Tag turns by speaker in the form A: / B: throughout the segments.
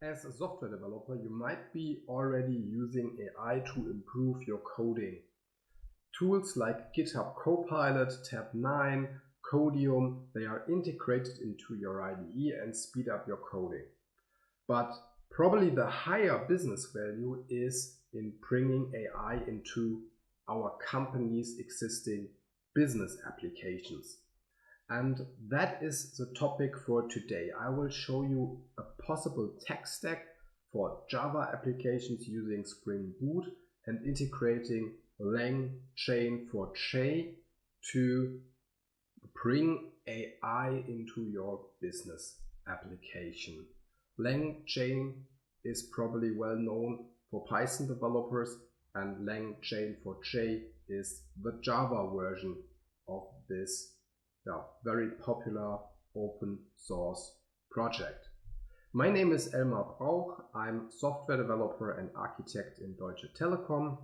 A: As a software developer, you might be already using AI to improve your coding. Tools like GitHub Copilot, Tab9, Codium, they are integrated into your IDE and speed up your coding. But probably the higher business value is in bringing AI into our company's existing business applications. And that is the topic for today. I will show you a possible tech stack for Java applications using Spring Boot and integrating LangChain4j to bring AI into your business application. LangChain is probably well known for Python developers, and LangChain4j is the Java version of this very popular open source project. My name is Elmar Brauch. I'm software developer and architect in Deutsche Telekom.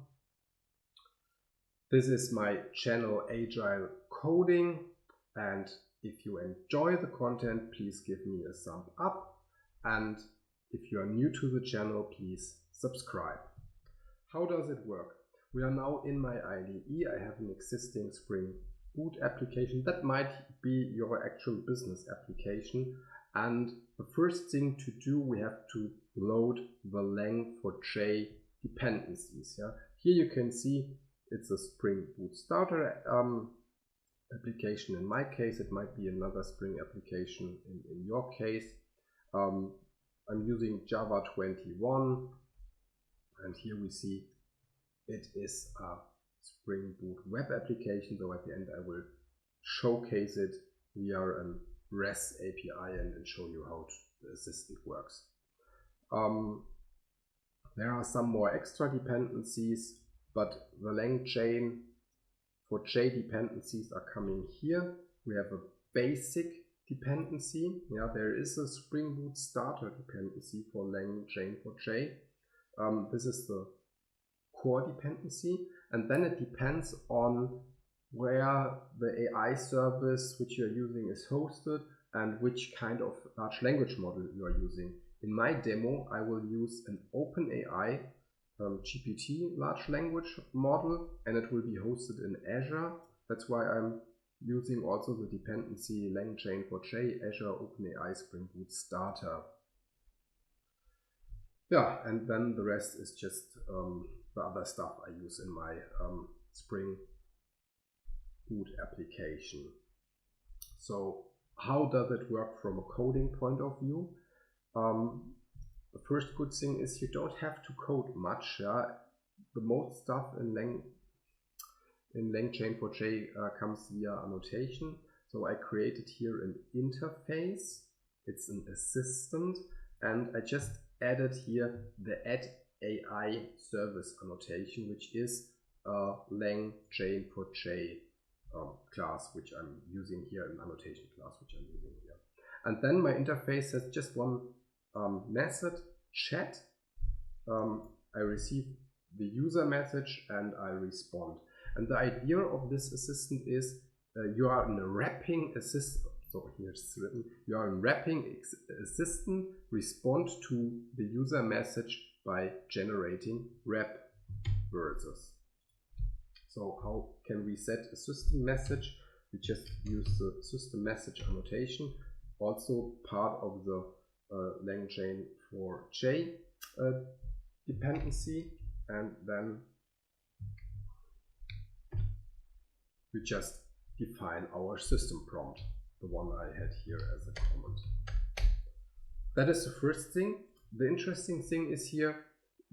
A: This is my channel Agile Coding, and if you enjoy the content, please give me a thumb up, and if you are new to the channel, please subscribe. How does it work? We are now in my IDE. I have an existing Spring Boot application that might be your actual business application, and the first thing to do, we have to load the Lang4j dependencies. Here you can see it's a Spring Boot starter application. In my case, it might be another Spring application in your case. I'm using Java 21, and here we see it is a Spring Boot web application, so at the end I will showcase it via a REST API and show you how the assistant works. There are some more extra dependencies, but the LangChain4j dependencies are coming here. We have a basic dependency. There is a Spring Boot starter dependency for LangChain4j. This is the core dependency, and then it depends on where the AI service which you're using is hosted and which kind of large language model you are using. In my demo, I will use an OpenAI GPT large language model, and it will be hosted in Azure. That's why I'm using also the dependency LangChain4j Azure OpenAI Spring Boot Starter. And then the rest is just the other stuff I use in my Spring Boot application. So how does it work from a coding point of view? The first good thing is you don't have to code much. The most stuff in LangChain4j comes via annotation. So I created here an interface. It's an assistant, and I just added here the add AI service annotation, which is a LangChain4j class, which I'm using here, an annotation class, which I'm using here. And then my interface has just one method, chat. I receive the user message and I respond. And the idea of this assistant is you are in a wrapping assistant. So here it's written, you are in wrapping assistant, respond to the user message by generating wrap words. So how can we set a system message? We just use the system message annotation, also part of the LangChain4j dependency, and then we just define our system prompt, the one I had here as a comment. That is the first thing. The interesting thing is here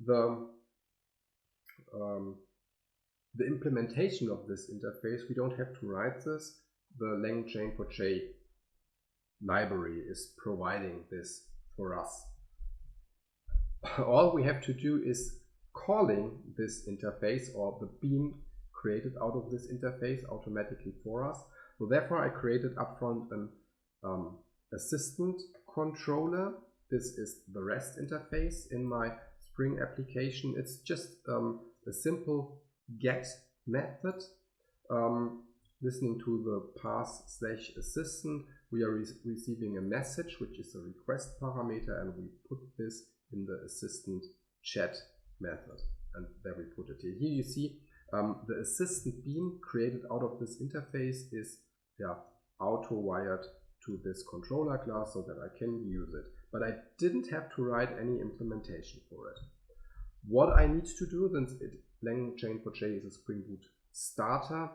A: the implementation of this interface. We don't have to write this. The LangChain4j library is providing this for us. All we have to do is calling this interface, or the being created out of this interface automatically for us. So therefore I created upfront an assistant controller. This is the REST interface in my Spring application. It's just a simple get method, listening to the path/assistant, we are receiving a message, which is a request parameter, and we put this in the assistant chat method. And there we put it here. Here you see the assistant bean created out of this interface is auto-wired to this controller class so that I can use it. But I didn't have to write any implementation for it. What I need to do, since LangChain4j is a Spring Boot starter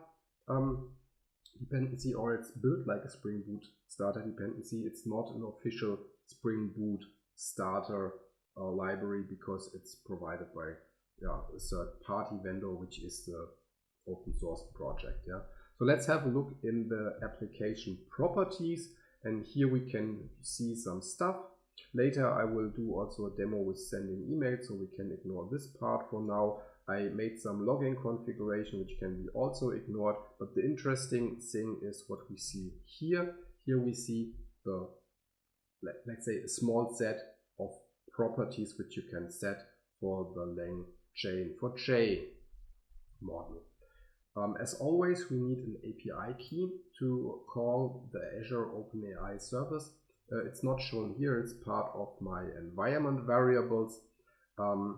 A: dependency, or it's built like a Spring Boot starter dependency, it's not an official Spring Boot starter library because it's provided by a third-party vendor, which is the open source project. So let's have a look in the application properties, and here we can see some stuff. Later I will do also a demo with sending emails, so we can ignore this part for now. I made some login configuration which can be also ignored, but the interesting thing is what we see here. Here we see the, let's say, a small set of properties which you can set for the LangChain4j model. As always, we need an API key to call the Azure OpenAI service. It's not shown here, it's part of my environment variables. The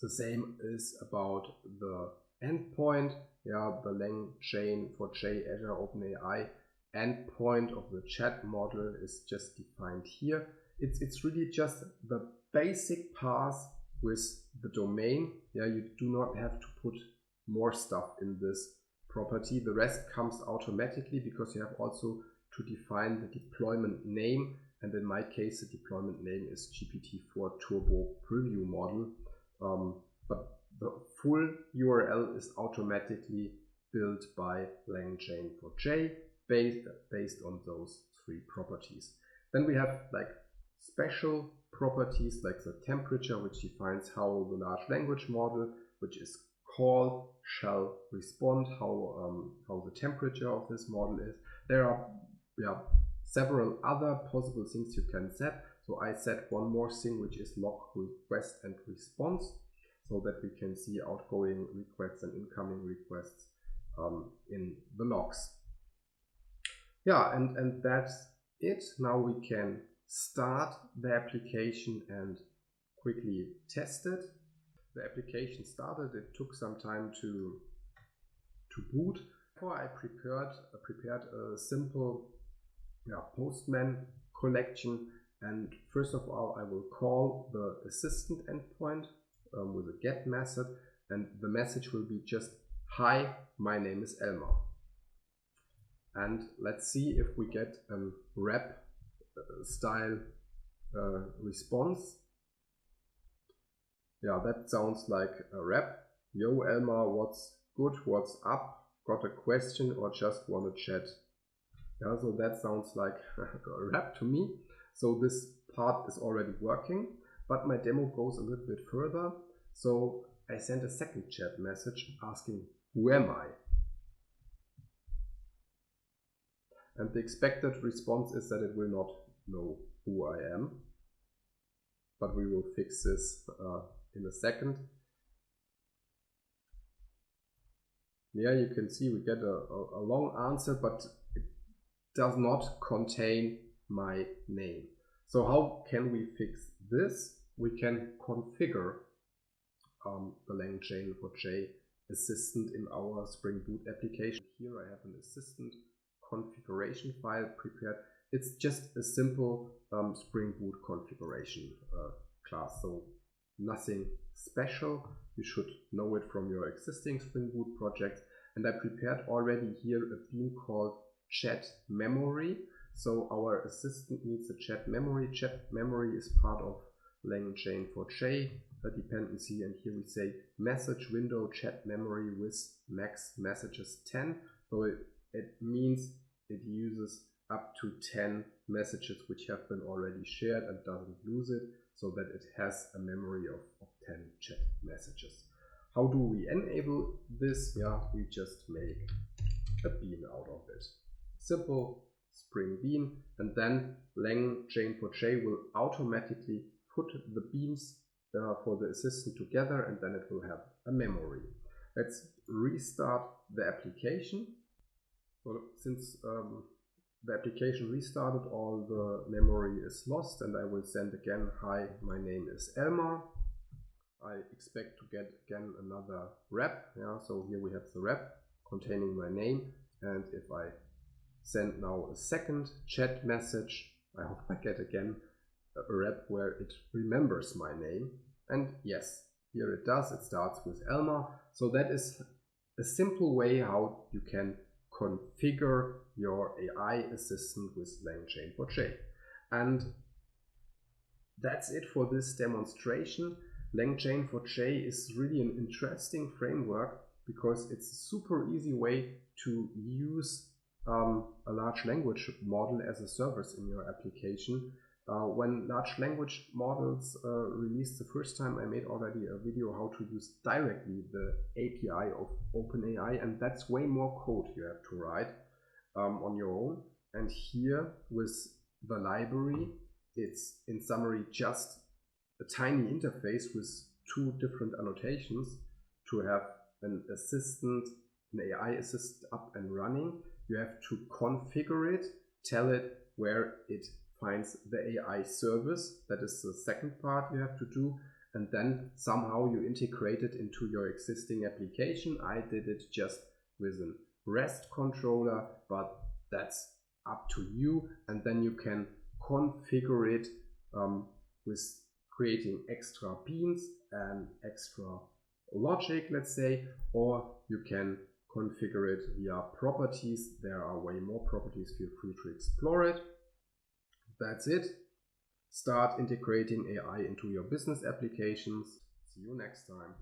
A: same is about the endpoint. The LangChain4j Azure OpenAI endpoint of the chat model is just defined here. It's really just the basic path with the domain. You do not have to put more stuff in this property. The rest comes automatically because you have also to define the deployment name, and in my case the deployment name is GPT-4 Turbo Preview Model. But the full URL is automatically built by LangChain4j based on those three properties. Then we have like special properties like the temperature, which defines how the large language model, which is called, shall respond, how the temperature of this model is. There are several other possible things you can set. So I set one more thing, which is log request and response, so that we can see outgoing requests and incoming requests in the logs. And that's it. Now we can start the application and quickly test it. The application started. It took some time to boot. Therefore, I prepared a simple Postman collection. And first of all, I will call the assistant endpoint with a get method, and the message will be just, "Hi, my name is Elmar." And let's see if we get a rap style response. That sounds like a rap. "Yo Elmar, what's good, what's up, got a question or just want to chat?" So that sounds like a rap to me. So this part is already working, but my demo goes a little bit further. So I sent a second chat message asking, "Who am I?" And the expected response is that it will not know who I am, but we will fix this in a second. You can see we get a long answer, but it does not contain my name. So how can we fix this? We can configure the LangChain4j assistant in our Spring Boot application. Here I have an assistant configuration file prepared. It's just a simple Spring Boot configuration class, so nothing special. You should know it from your existing Spring Boot project. And I prepared already here a bean called chat memory. So our assistant needs a chat memory. Chat memory is part of LangChain4j dependency, and here we say message window chat memory with max messages 10. So it means it uses up to 10 messages which have been already shared and doesn't lose it, so that it has a memory of 10 chat messages. How do we enable this? We just make a bean out of it. Simple Spring Bean, and then LangChain4j will automatically put the beans for the assistant together, and then it will have a memory. Let's restart the application. Well, since the application restarted, all the memory is lost, and I will send again, hi, my name is Elmar. I expect to get again another rep. Yeah, so here we have the rep containing my name, and if I send now a second chat message, I hope I get again a rep where it remembers my name. And yes, here it does. It starts with Elmar. So that is a simple way how you can configure your AI assistant with LangChain4j. And that's it for this demonstration. LangChain4j is really an interesting framework because it's a super easy way to use a large language model as a service in your application. When large language models released the first time, I made already a video how to use directly the API of OpenAI, and that's way more code you have to write on your own. And here with the library, it's in summary just a tiny interface with two different annotations to have an assistant, an AI assistant up and running. You have to configure it, tell it where it finds the AI service. That is the second part you have to do. And then somehow you integrate it into your existing application. I did it just with a REST controller, but that's up to you. And then you can configure it with creating extra beans and extra logic, let's say, or you can configure it via properties. There are way more properties. Feel free to explore it. That's it. Start integrating AI into your business applications. See you next time.